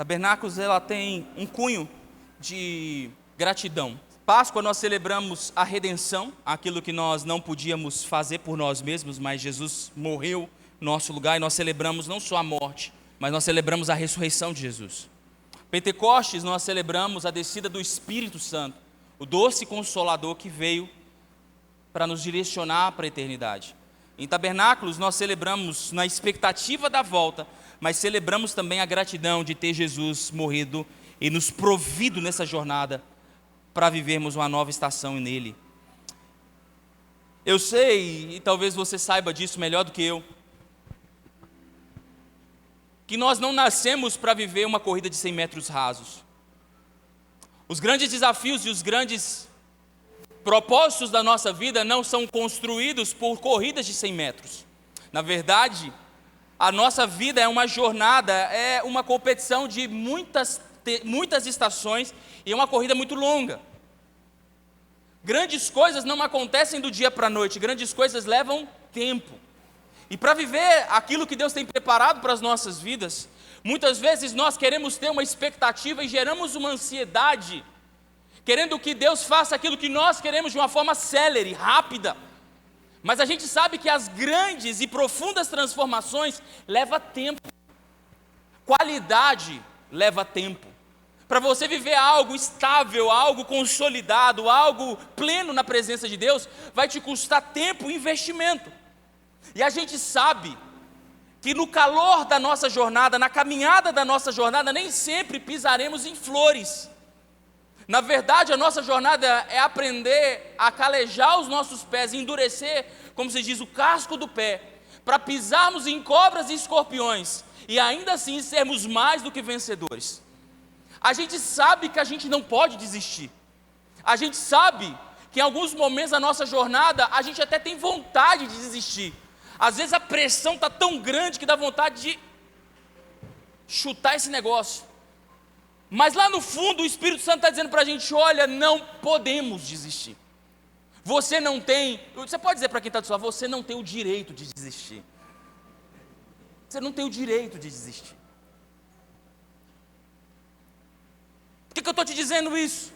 Tabernáculos, ela tem um cunho de gratidão. Páscoa, nós celebramos a redenção, aquilo que nós não podíamos fazer por nós mesmos, mas Jesus morreu no nosso lugar, e nós celebramos não só a morte, mas nós celebramos a ressurreição de Jesus. Pentecostes, nós celebramos a descida do Espírito Santo, o doce consolador que veio para nos direcionar para a eternidade. Em Tabernáculos, nós celebramos na expectativa da volta, mas celebramos também a gratidão de ter Jesus morrido e nos provido nessa jornada para vivermos uma nova estação nele. Eu sei, e talvez você saiba disso melhor do que eu, que nós não nascemos para viver uma corrida de 100 metros rasos. Os grandes desafios e os grandes propósitos da nossa vida não são construídos por corridas de 100 metros. Na verdade, a nossa vida é uma jornada, é uma competição de muitas estações e é uma corrida muito longa. Grandes coisas não acontecem do dia para a noite, grandes coisas levam tempo. E para viver aquilo que Deus tem preparado para as nossas vidas, muitas vezes nós queremos ter uma expectativa e geramos uma ansiedade, querendo que Deus faça aquilo que nós queremos de uma forma célere, rápida. Mas a gente sabe que as grandes e profundas transformações levam tempo. Qualidade leva tempo. Para você viver algo estável, algo consolidado, algo pleno na presença de Deus, vai te custar tempo e investimento. E a gente sabe que no calor da nossa jornada, na caminhada da nossa jornada, nem sempre pisaremos em flores. Na verdade, a nossa jornada é aprender a calejar os nossos pés, endurecer, como se diz, o casco do pé, para pisarmos em cobras e escorpiões, e ainda assim sermos mais do que vencedores. A gente sabe que a gente não pode desistir. A gente sabe que em alguns momentos da nossa jornada, a gente até tem vontade de desistir. Às vezes a pressão está tão grande que dá vontade de chutar esse negócio. Mas lá no fundo o Espírito Santo está dizendo para a gente: olha, não podemos desistir. Você não tem, você pode dizer para quem está do seu lado, você não tem o direito de desistir. Você não tem o direito de desistir. Por que eu estou te dizendo isso?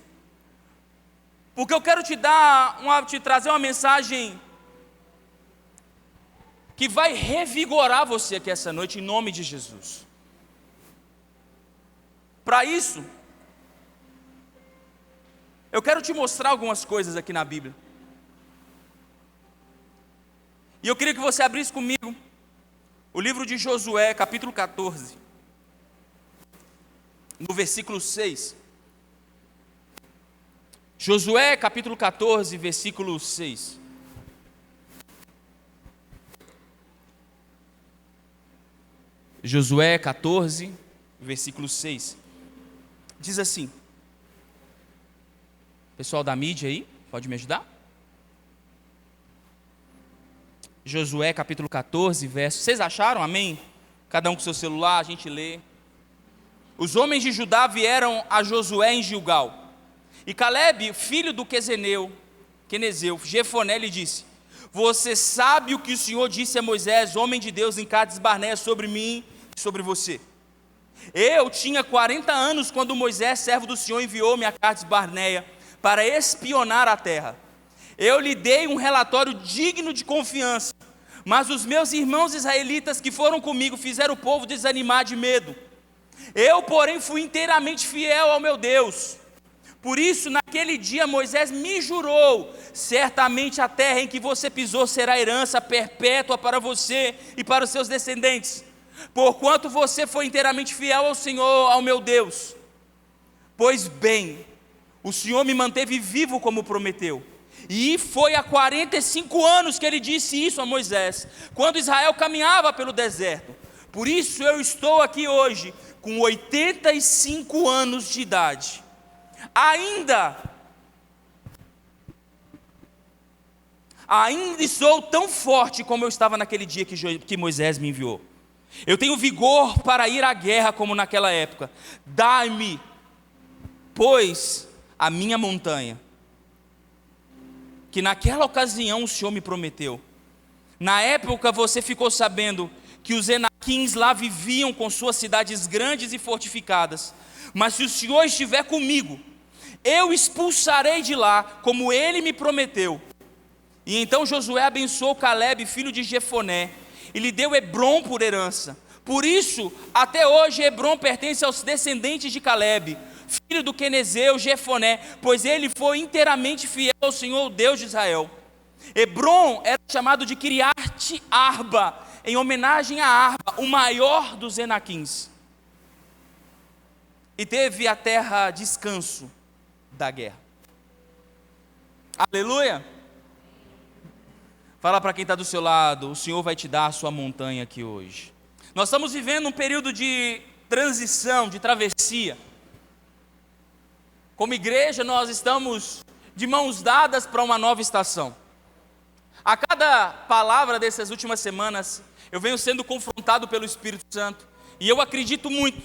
Porque eu quero te trazer uma mensagem que vai revigorar você aqui essa noite, em nome de Jesus. Para isso, eu quero te mostrar algumas coisas aqui na Bíblia. E eu queria que você abrisse comigo o livro de Josué, capítulo 14, no versículo 6. Josué, capítulo 14, versículo 6. Josué 14, versículo 6. Diz assim. Pessoal da mídia aí, pode me ajudar? Josué capítulo 14, verso. Vocês acharam? Amém? Cada um com seu celular, a gente lê. Os homens de Judá vieram a Josué em Gilgal. E Calebe, filho do Quenezeu, Jefoné, lhe disse: você sabe o que o Senhor disse a Moisés, homem de Deus, em Cades Barnea, sobre mim e sobre você. Eu tinha 40 anos quando Moisés, servo do Senhor, enviou-me a Cades Barnea para espionar a terra. Eu lhe dei um relatório digno de confiança, mas os meus irmãos israelitas que foram comigo fizeram o povo desanimar de medo. Eu, porém, fui inteiramente fiel ao meu Deus. Por isso, naquele dia, Moisés me jurou: certamente a terra em que você pisou será herança perpétua para você e para os seus descendentes, porquanto você foi inteiramente fiel ao Senhor, ao meu Deus. Pois bem, o Senhor me manteve vivo como prometeu. E foi há 45 anos que ele disse isso a Moisés, quando Israel caminhava pelo deserto. Por isso eu estou aqui hoje, com 85 anos de idade. Ainda sou tão forte como eu estava naquele dia que Moisés me enviou. Eu tenho vigor para ir à guerra como naquela época. Dai-me, pois, a minha montanha, que naquela ocasião o Senhor me prometeu. Na época você ficou sabendo que os enaquitas Enaquins lá viviam com suas cidades grandes e fortificadas. Mas se o Senhor estiver comigo, eu expulsarei de lá, como ele me prometeu. E então Josué abençoou Calebe, filho de Jefoné, e lhe deu Hebrom por herança. Por isso, até hoje Hebrom pertence aos descendentes de Calebe, filho do quenezeu Jefoné, pois ele foi inteiramente fiel ao Senhor, o Deus de Israel. Hebrom era chamado de Kiriat Arba, em homenagem a Arba, o maior dos Enaquins. E teve a terra descanso da guerra. Aleluia! Fala para quem está do seu lado, o Senhor vai te dar a sua montanha aqui hoje. Nós estamos vivendo um período de transição, de travessia. Como igreja, nós estamos de mãos dadas para uma nova estação. A cada palavra dessas últimas semanas, eu venho sendo confrontado pelo Espírito Santo, e eu acredito muito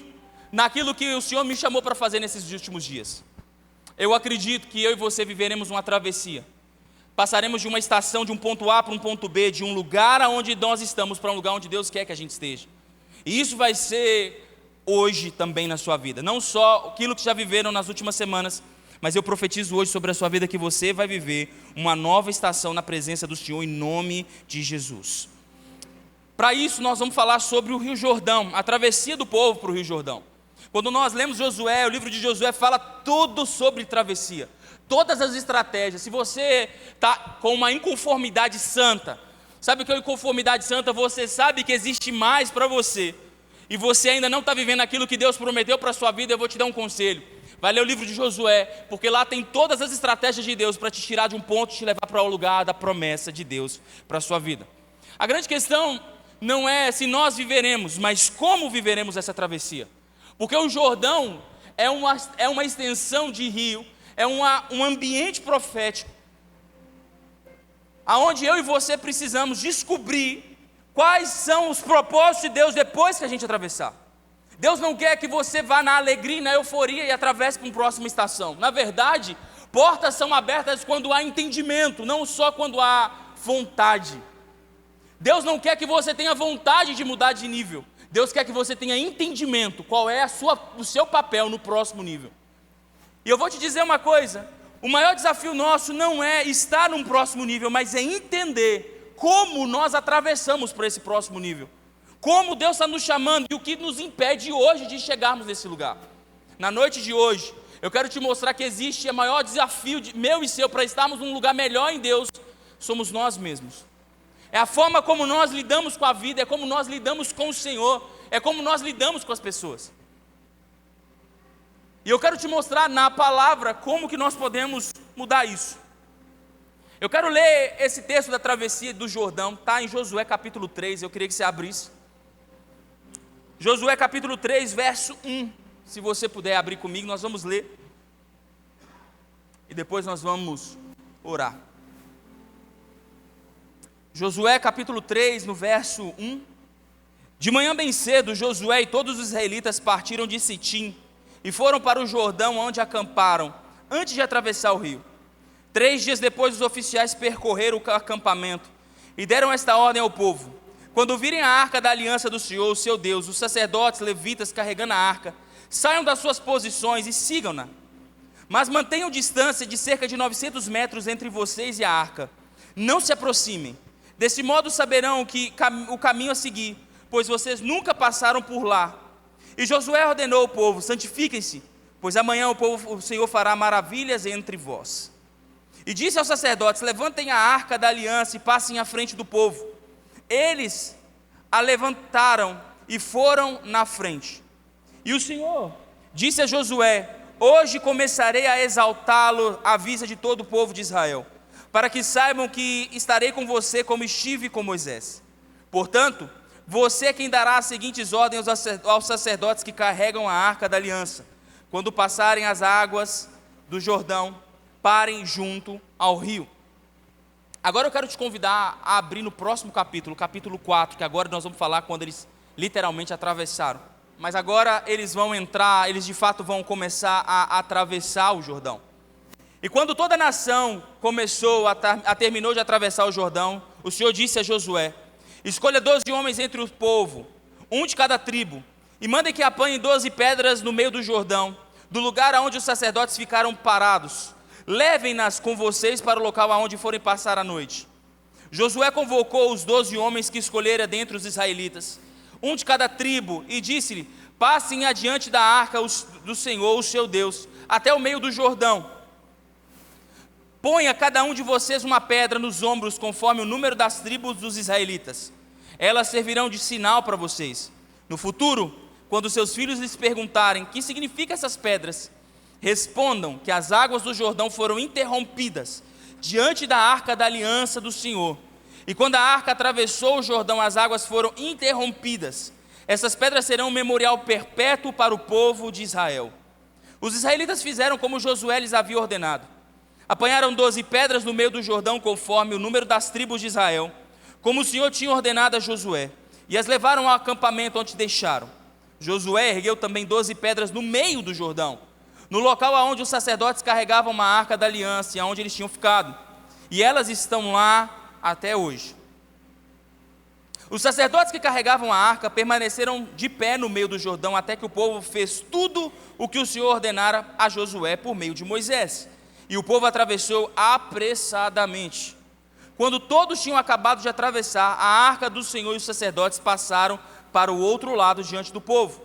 naquilo que o Senhor me chamou para fazer nesses últimos dias. Eu acredito que eu e você viveremos uma travessia. Passaremos de uma estação, de um ponto A para um ponto B, de um lugar onde nós estamos para um lugar onde Deus quer que a gente esteja. E isso vai ser hoje também na sua vida. Não só aquilo que já viveram nas últimas semanas, mas eu profetizo hoje sobre a sua vida que você vai viver uma nova estação na presença do Senhor em nome de Jesus. Para isso nós vamos falar sobre o Rio Jordão, a travessia do povo para o Rio Jordão. Quando nós lemos Josué, o livro de Josué fala tudo sobre travessia. Todas as estratégias. Se você está com uma inconformidade santa, sabe o que é inconformidade santa? Você sabe que existe mais para você, e você ainda não está vivendo aquilo que Deus prometeu para a sua vida. Eu vou te dar um conselho. Vai ler o livro de Josué, porque lá tem todas as estratégias de Deus para te tirar de um ponto e te levar para o lugar da promessa de Deus para a sua vida. A grande questão não é se nós viveremos, mas como viveremos essa travessia. Porque o Jordão é uma extensão de rio, é um ambiente profético, aonde eu e você precisamos descobrir quais são os propósitos de Deus depois que a gente atravessar. Deus não quer que você vá na alegria e na euforia e atravesse para uma próxima estação. Na verdade, portas são abertas quando há entendimento, não só quando há vontade. Deus não quer que você tenha vontade de mudar de nível. Deus quer que você tenha entendimento qual é o seu papel no próximo nível. E eu vou te dizer uma coisa, o maior desafio nosso não é estar num próximo nível, mas é entender como nós atravessamos para esse próximo nível. Como Deus está nos chamando e o que nos impede hoje de chegarmos nesse lugar. Na noite de hoje, eu quero te mostrar que existe o maior desafio meu e seu para estarmos num lugar melhor em Deus, somos nós mesmos. É a forma como nós lidamos com a vida, é como nós lidamos com o Senhor, é como nós lidamos com as pessoas. E eu quero te mostrar na palavra como que nós podemos mudar isso. Eu quero ler esse texto da travessia do Jordão, está em Josué capítulo 3, eu queria que você abrisse. Josué capítulo 3, verso 1, se você puder abrir comigo, nós vamos ler. E depois nós vamos orar. Josué capítulo 3, no verso 1. De manhã bem cedo, Josué e todos os israelitas partiram de Sitim e foram para o Jordão, onde acamparam, antes de atravessar o rio. 3 dias depois, os oficiais percorreram o acampamento e deram esta ordem ao povo: quando virem a arca da aliança do Senhor, o seu Deus, os sacerdotes levitas carregando a arca, saiam das suas posições e sigam-na. Mas mantenham distância de cerca de 900 metros entre vocês e a arca. Não se aproximem. Desse modo saberão o caminho a seguir, pois vocês nunca passaram por lá. E Josué ordenou ao povo: santifiquem-se, pois amanhã o Senhor fará maravilhas entre vós. E disse aos sacerdotes: levantem a arca da aliança e passem à frente do povo. Eles a levantaram e foram na frente. E o Senhor disse a Josué: hoje começarei a exaltá-lo à vista de todo o povo de Israel, para que saibam que estarei com você como estive com Moisés. Portanto, você é quem dará as seguintes ordens aos sacerdotes que carregam a arca da aliança: quando passarem as águas do Jordão, parem junto ao rio. Agora eu quero te convidar a abrir no próximo capítulo, capítulo 4, que agora nós vamos falar quando eles literalmente atravessaram. Mas agora eles vão entrar, eles de fato vão começar a atravessar o Jordão. E quando toda a nação terminou de atravessar o Jordão, o Senhor disse a Josué: escolha 12 homens entre o povo, um de cada tribo, e mandem que apanhem 12 pedras no meio do Jordão, do lugar aonde os sacerdotes ficaram parados. Levem-nas com vocês para o local aonde forem passar a noite. Josué convocou os 12 homens que escolhera dentre os israelitas, um de cada tribo, e disse-lhe: passem adiante da arca do Senhor, o seu Deus, até o meio do Jordão. Ponha cada um de vocês uma pedra nos ombros, conforme o número das tribos dos israelitas. Elas servirão de sinal para vocês. No futuro, quando seus filhos lhes perguntarem: que significam essas pedras? Respondam que as águas do Jordão foram interrompidas diante da arca da aliança do Senhor. E quando a arca atravessou o Jordão, as águas foram interrompidas. Essas pedras serão um memorial perpétuo para o povo de Israel. Os israelitas fizeram como Josué lhes havia ordenado. Apanharam 12 pedras no meio do Jordão, conforme o número das tribos de Israel, como o Senhor tinha ordenado a Josué, e as levaram ao acampamento onde deixaram. Josué ergueu também 12 pedras no meio do Jordão, no local onde os sacerdotes carregavam uma arca da aliança e onde eles tinham ficado, e elas estão lá até hoje. Os sacerdotes que carregavam a arca permaneceram de pé no meio do Jordão até que o povo fez tudo o que o Senhor ordenara a Josué por meio de Moisés, e o povo atravessou apressadamente. Quando todos tinham acabado de atravessar, a arca do Senhor e os sacerdotes passaram para o outro lado diante do povo.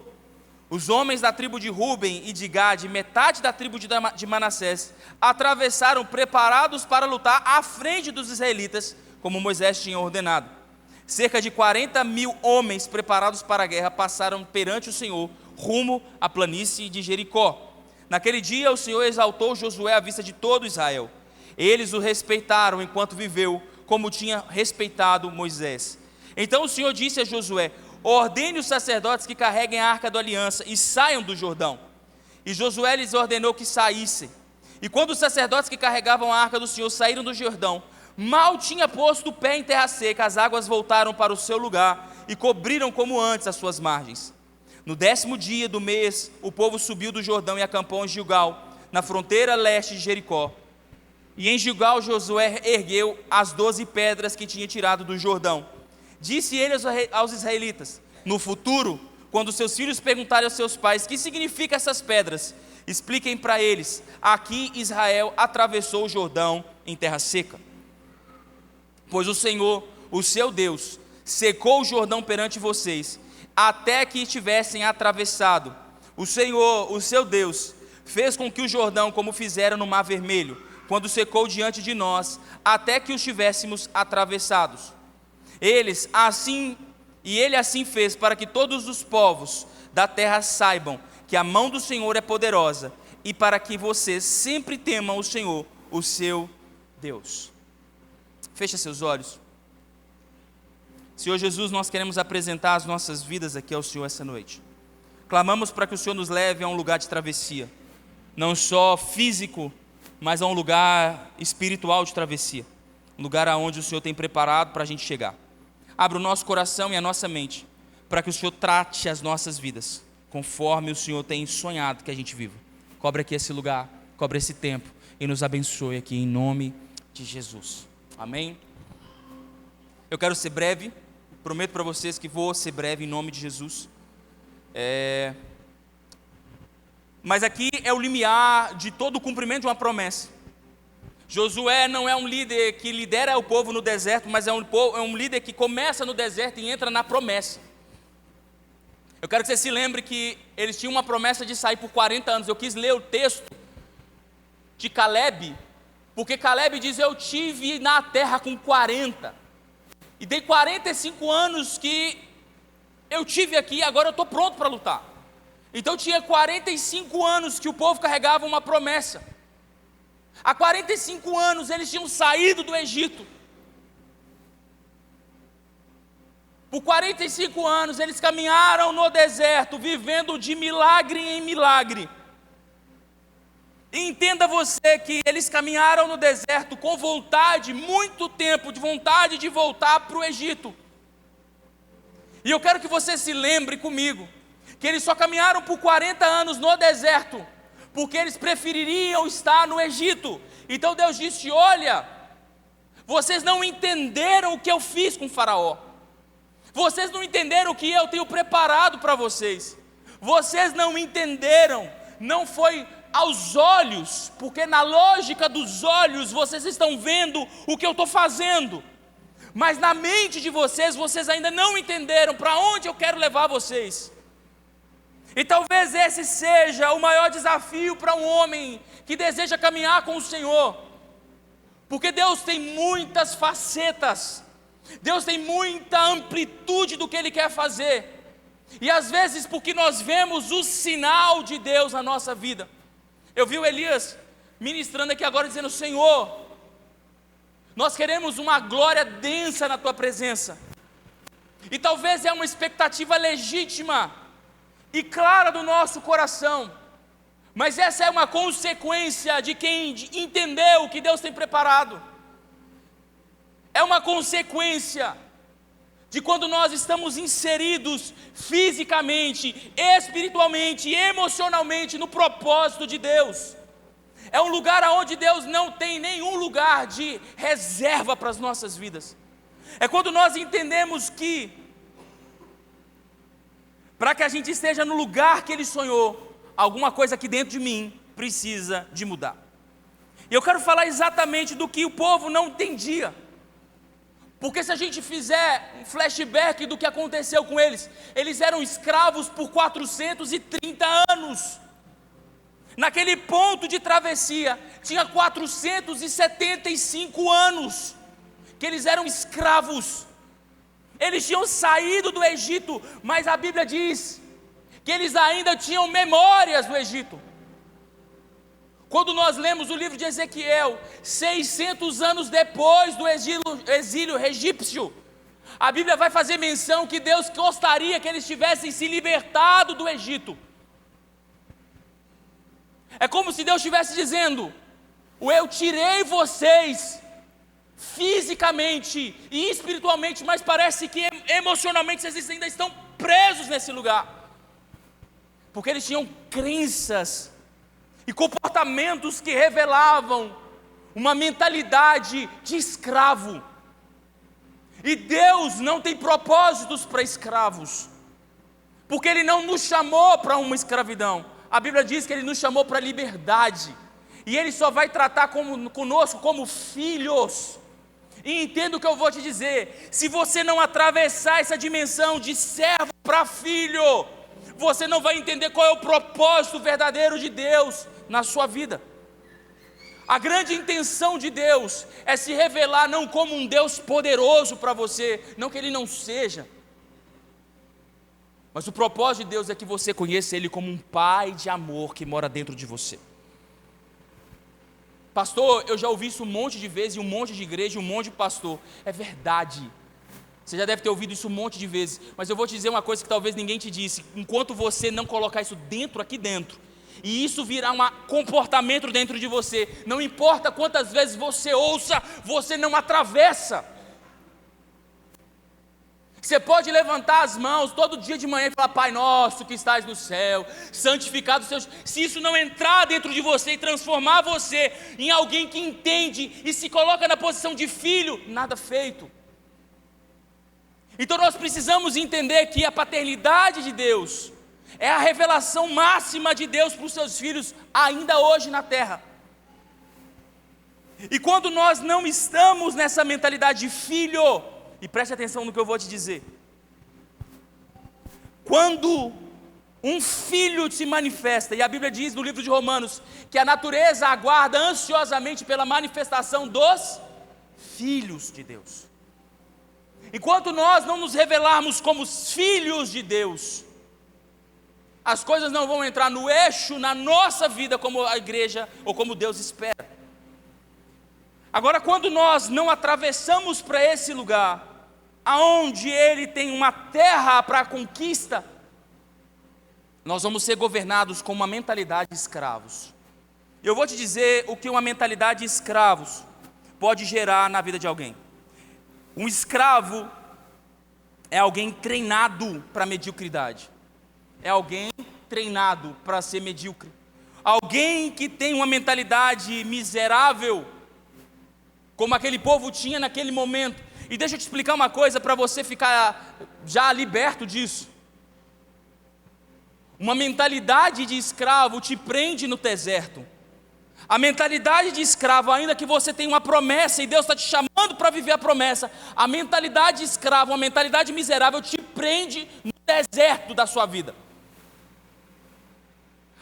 Os homens da tribo de Ruben e de Gade, metade da tribo de Manassés, atravessaram preparados para lutar à frente dos israelitas, como Moisés tinha ordenado. Cerca de 40.000 homens preparados para a guerra passaram perante o Senhor, rumo à planície de Jericó. Naquele dia o Senhor exaltou Josué à vista de todo Israel. Eles o respeitaram enquanto viveu, como tinha respeitado Moisés. Então o Senhor disse a Josué: ordene os sacerdotes que carreguem a arca da aliança e saiam do Jordão. E Josué lhes ordenou que saíssem. E quando os sacerdotes que carregavam a arca do Senhor saíram do Jordão, mal tinha posto o pé em terra seca, as águas voltaram para o seu lugar e cobriram como antes as suas margens. No 10º dia do mês, o povo subiu do Jordão e acampou em Gilgal, na fronteira leste de Jericó. E em Gilgal Josué ergueu as 12 pedras que tinha tirado do Jordão. Disse ele aos israelitas: no futuro, quando seus filhos perguntarem aos seus pais: que significam essas pedras? Expliquem para eles: aqui Israel atravessou o Jordão em terra seca. Pois o Senhor, o seu Deus, secou o Jordão perante vocês, até que tivessem atravessado. O Senhor, o seu Deus, fez com que o Jordão, como fizeram no Mar Vermelho, quando secou diante de nós, até que os tivéssemos atravessados. Ele assim fez para que todos os povos da terra saibam que a mão do Senhor é poderosa, e para que vocês sempre temam o Senhor, o seu Deus. Feche seus olhos. Senhor Jesus, nós queremos apresentar as nossas vidas aqui ao Senhor essa noite. Clamamos para que o Senhor nos leve a um lugar de travessia, não só físico, mas a um lugar espiritual de travessia, um lugar aonde o Senhor tem preparado para a gente chegar. Abra o nosso coração e a nossa mente, para que o Senhor trate as nossas vidas, conforme o Senhor tem sonhado que a gente viva. Cobre aqui esse lugar, cobre esse tempo, e nos abençoe aqui em nome de Jesus. Amém? Eu quero ser breve, prometo para vocês que vou ser breve em nome de Jesus. Mas aqui é o limiar de todo o cumprimento de uma promessa. Josué não é um líder que lidera o povo no deserto, mas é um líder que começa no deserto e entra na promessa. Eu quero que você se lembre que eles tinham uma promessa de sair por 40 anos. Eu quis ler o texto de Caleb, porque Caleb diz: eu tive na terra com 40, e dei 45 anos que eu tive aqui, agora eu estou pronto para lutar. Então tinha 45 anos que o povo carregava uma promessa. Há 45 anos eles tinham saído do Egito. Por 45 anos eles caminharam no deserto, vivendo de milagre em milagre. E entenda você que eles caminharam no deserto com vontade, muito tempo, de vontade de voltar para o Egito. E eu quero que você se lembre comigo, que eles só caminharam por 40 anos no deserto, porque eles prefeririam estar no Egito. Então Deus disse: olha, vocês não entenderam o que eu fiz com Faraó. Vocês não entenderam o que eu tenho preparado para vocês. Vocês não entenderam, não foi aos olhos, porque na lógica dos olhos vocês estão vendo o que eu estou fazendo, mas na mente de vocês, vocês ainda não entenderam para onde eu quero levar vocês. E talvez esse seja o maior desafio para um homem que deseja caminhar com o Senhor, porque Deus tem muitas facetas, Deus tem muita amplitude do que Ele quer fazer, e às vezes porque nós vemos o sinal de Deus na nossa vida. Eu vi o Elias ministrando aqui agora dizendo: Senhor, nós queremos uma glória densa na Tua presença, e talvez é uma expectativa legítima e clara do nosso coração, mas essa é uma consequência de quem entendeu o que Deus tem preparado, é uma consequência de quando nós estamos inseridos fisicamente, espiritualmente e emocionalmente no propósito de Deus. É um lugar onde Deus não tem nenhum lugar de reserva para as nossas vidas. É quando nós entendemos que, para que a gente esteja no lugar que Ele sonhou, alguma coisa aqui dentro de mim precisa de mudar. E eu quero falar exatamente do que o povo não entendia. Porque se a gente fizer um flashback do que aconteceu com eles, eles eram escravos por 430 anos. Naquele ponto de travessia, tinha 475 anos que eles eram escravos. Eles tinham saído do Egito, mas a Bíblia diz que eles ainda tinham memórias do Egito. Quando nós lemos o livro de Ezequiel, 600 anos depois do exílio egípcio, a Bíblia vai fazer menção que Deus gostaria que eles tivessem se libertado do Egito. É como se Deus estivesse dizendo: eu tirei vocês fisicamente e espiritualmente, mas parece que emocionalmente vocês ainda estão presos nesse lugar, porque eles tinham crenças e comportamentos que revelavam uma mentalidade de escravo. E Deus não tem propósitos para escravos, porque Ele não nos chamou para uma escravidão. A Bíblia diz que Ele nos chamou para a liberdade, e Ele só vai tratar conosco como filhos. E entenda o que eu vou te dizer: se você não atravessar essa dimensão de servo para filho, você não vai entender qual é o propósito verdadeiro de Deus na sua vida. A grande intenção de Deus é se revelar não como um Deus poderoso para você, não que Ele não seja, mas o propósito de Deus é que você conheça Ele como um Pai de amor que mora dentro de você. Pastor, eu já ouvi isso um monte de vezes, em um monte de igreja, um monte de pastor. É verdade, você já deve ter ouvido isso um monte de vezes, mas eu vou te dizer uma coisa que talvez ninguém te disse: enquanto você não colocar isso aqui dentro, e isso virar um comportamento dentro de você, não importa quantas vezes você ouça, você não atravessa. Você pode levantar as mãos todo dia de manhã e falar: Pai nosso que estás no céu, santificado seja. Se isso não entrar dentro de você e transformar você em alguém que entende e se coloca na posição de filho, nada feito. Então nós precisamos entender que a paternidade de Deus é a revelação máxima de Deus para os seus filhos, ainda hoje na terra. E quando nós não estamos nessa mentalidade de filho, e preste atenção no que eu vou te dizer, quando um filho se manifesta, e a Bíblia diz no livro de Romanos, que a natureza aguarda ansiosamente pela manifestação dos filhos de Deus. Enquanto nós não nos revelarmos como os filhos de Deus, as coisas não vão entrar no eixo na nossa vida como a igreja ou como Deus espera. Agora, quando nós não atravessamos para esse lugar, aonde Ele tem uma terra para conquista, nós vamos ser governados com uma mentalidade de escravos. Eu vou te dizer o que uma mentalidade de escravos pode gerar na vida de alguém. Um escravo é alguém treinado para a mediocridade. É alguém treinado para ser medíocre. Alguém que tem uma mentalidade miserável, como aquele povo tinha naquele momento. E deixa eu te explicar uma coisa para você ficar já liberto disso. Uma mentalidade de escravo te prende no deserto. A mentalidade de escravo, ainda que você tenha uma promessa e Deus está te chamando para viver a promessa, a mentalidade de escravo, uma mentalidade miserável te prende no deserto da sua vida.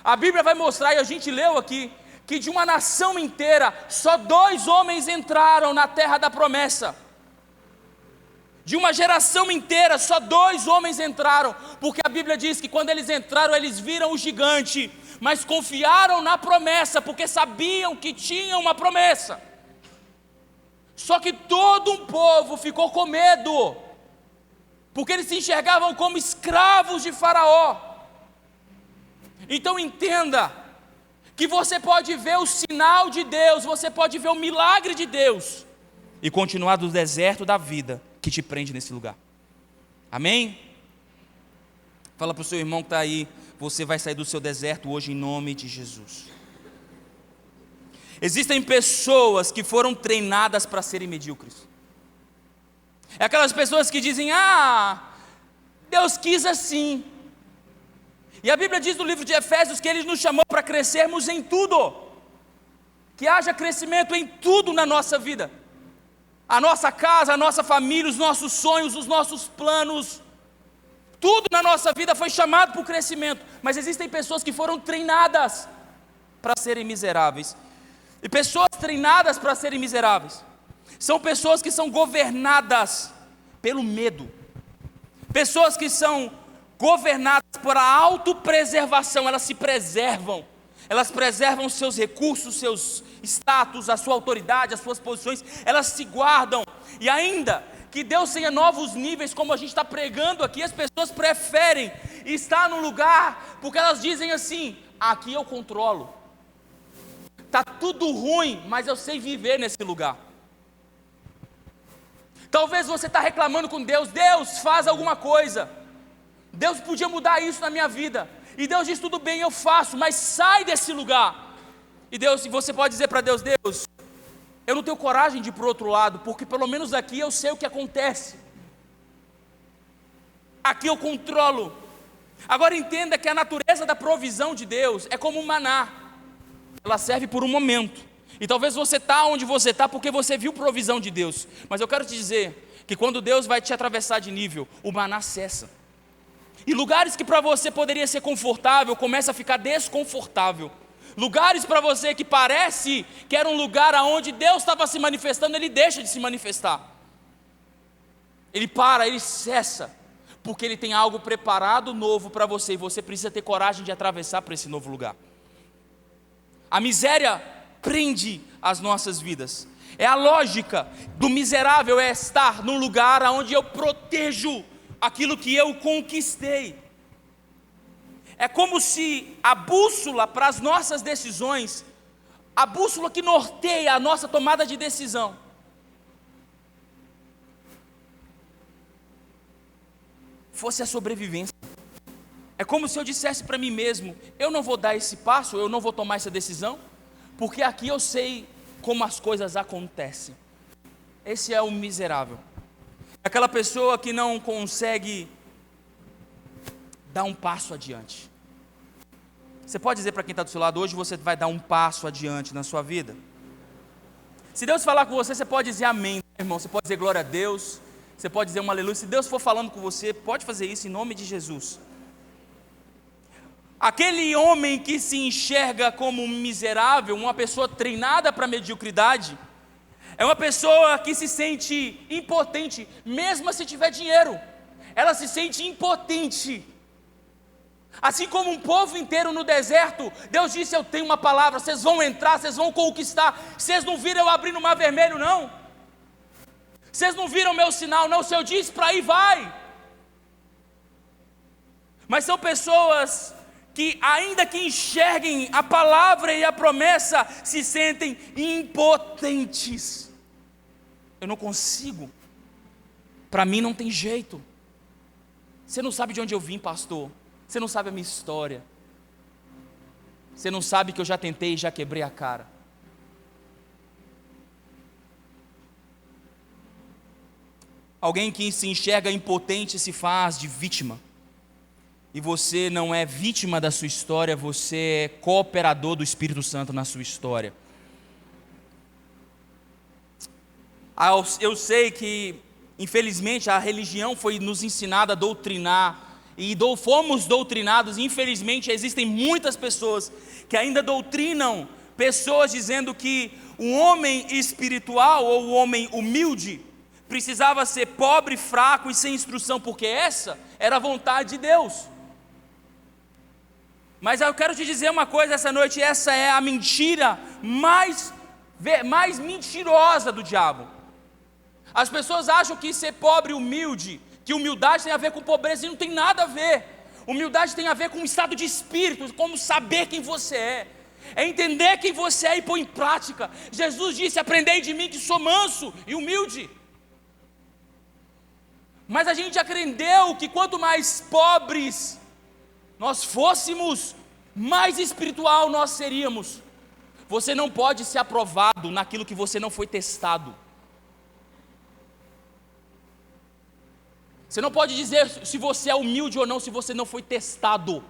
A Bíblia vai mostrar, e a gente leu aqui, que de uma nação inteira, só 2 homens entraram na terra da promessa. De uma geração inteira, só 2 homens entraram, porque a Bíblia diz que quando eles entraram, eles viram o gigante, mas confiaram na promessa, porque sabiam que tinham uma promessa. Só que todo um povo ficou com medo, porque eles se enxergavam como escravos de Faraó. Então entenda, que você pode ver o sinal de Deus, você pode ver o milagre de Deus, e continuar do deserto da vida, que te prende nesse lugar. Amém? Fala para o seu irmão que está aí, você vai sair do seu deserto hoje em nome de Jesus. Existem pessoas que foram treinadas para serem medíocres. É aquelas pessoas que dizem, Deus quis assim. E a Bíblia diz no livro de Efésios que Ele nos chamou para crescermos em tudo. Que haja crescimento em tudo na nossa vida. A nossa casa, a nossa família, os nossos sonhos, os nossos planos. Tudo na nossa vida foi chamado para o crescimento. Mas existem pessoas que foram treinadas para serem miseráveis. E pessoas treinadas para serem miseráveis são pessoas que são governadas pelo medo. Pessoas que são governadas por a autopreservação. Elas se preservam. Elas preservam seus recursos, seus status, a sua autoridade, as suas posições. Elas se guardam. E ainda que Deus tenha novos níveis, como a gente está pregando aqui, as pessoas preferem estar num lugar, porque elas dizem assim, aqui eu controlo. Está tudo ruim, mas eu sei viver nesse lugar. Talvez você está reclamando com Deus, Deus faz alguma coisa. Deus podia mudar isso na minha vida. E Deus diz, tudo bem, eu faço, mas sai desse lugar. E você pode dizer para Deus, Deus, eu não tenho coragem de ir para o outro lado, porque pelo menos aqui eu sei o que acontece. Aqui eu controlo. Agora entenda que a natureza da provisão de Deus é como um maná. Ela serve por um momento. E talvez você está onde você está porque você viu provisão de Deus. Mas eu quero te dizer que quando Deus vai te atravessar de nível, o maná cessa. E lugares que para você poderia ser confortável, começa a ficar desconfortável. Lugares para você que parece que era um lugar onde Deus estava se manifestando, Ele deixa de se manifestar. Ele para, Ele cessa, porque Ele tem algo preparado novo para você, e você precisa ter coragem de atravessar para esse novo lugar. A miséria prende as nossas vidas. É a lógica do miserável, é estar num lugar onde eu protejo aquilo que eu conquistei. É como se a bússola para as nossas decisões, a bússola que norteia a nossa tomada de decisão, fosse a sobrevivência. É como se eu dissesse para mim mesmo, eu não vou dar esse passo, eu não vou tomar essa decisão, porque aqui eu sei como as coisas acontecem. Esse é o miserável. Aquela pessoa que não consegue dar um passo adiante. Você pode dizer para quem está do seu lado, hoje você vai dar um passo adiante na sua vida? Se Deus falar com você, você pode dizer amém, irmão. Você pode dizer glória a Deus, você pode dizer um aleluia. Se Deus for falando com você, pode fazer isso em nome de Jesus. Aquele homem que se enxerga como um miserável, uma pessoa treinada para a mediocridade, é uma pessoa que se sente impotente, mesmo se tiver dinheiro. Ela se sente impotente. Assim como um povo inteiro no deserto, Deus disse, eu tenho uma palavra, vocês vão entrar, vocês vão conquistar. Vocês não viram eu abrir no mar vermelho, não? Vocês não viram meu sinal, não? Se eu disse para ir, vai. Mas são pessoas que, ainda que enxerguem a palavra e a promessa, se sentem impotentes. Eu não consigo. Para mim não tem jeito. Você não sabe de onde eu vim, pastor. Você não sabe a minha história. Você não sabe que eu já tentei e já quebrei a cara. Alguém que se enxerga impotente se faz de vítima. E você não é vítima da sua história, você é cooperador do Espírito Santo na sua história. Eu sei que, infelizmente, a religião foi nos ensinada a doutrinar, e fomos doutrinados. Infelizmente, existem muitas pessoas que ainda doutrinam pessoas dizendo que o homem espiritual ou o homem humilde precisava ser pobre, fraco e sem instrução, porque essa era a vontade de Deus. Mas eu quero te dizer uma coisa essa noite: essa é a mentira mais mentirosa do diabo. As pessoas acham que ser pobre e humilde, que humildade tem a ver com pobreza, e não tem nada a ver. Humildade tem a ver com um estado de espírito, como saber quem você é entender quem você é e pôr em prática. Jesus disse: aprendei de mim que sou manso e humilde. Mas a gente aprendeu que quanto mais pobres nós fôssemos, mais espiritual nós seríamos. Você não pode ser aprovado naquilo que você não foi testado. Você não pode dizer se você é humilde ou não, se você não foi testado.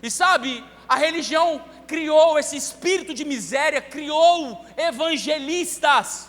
E sabe, a religião criou esse espírito de miséria, criou evangelistas.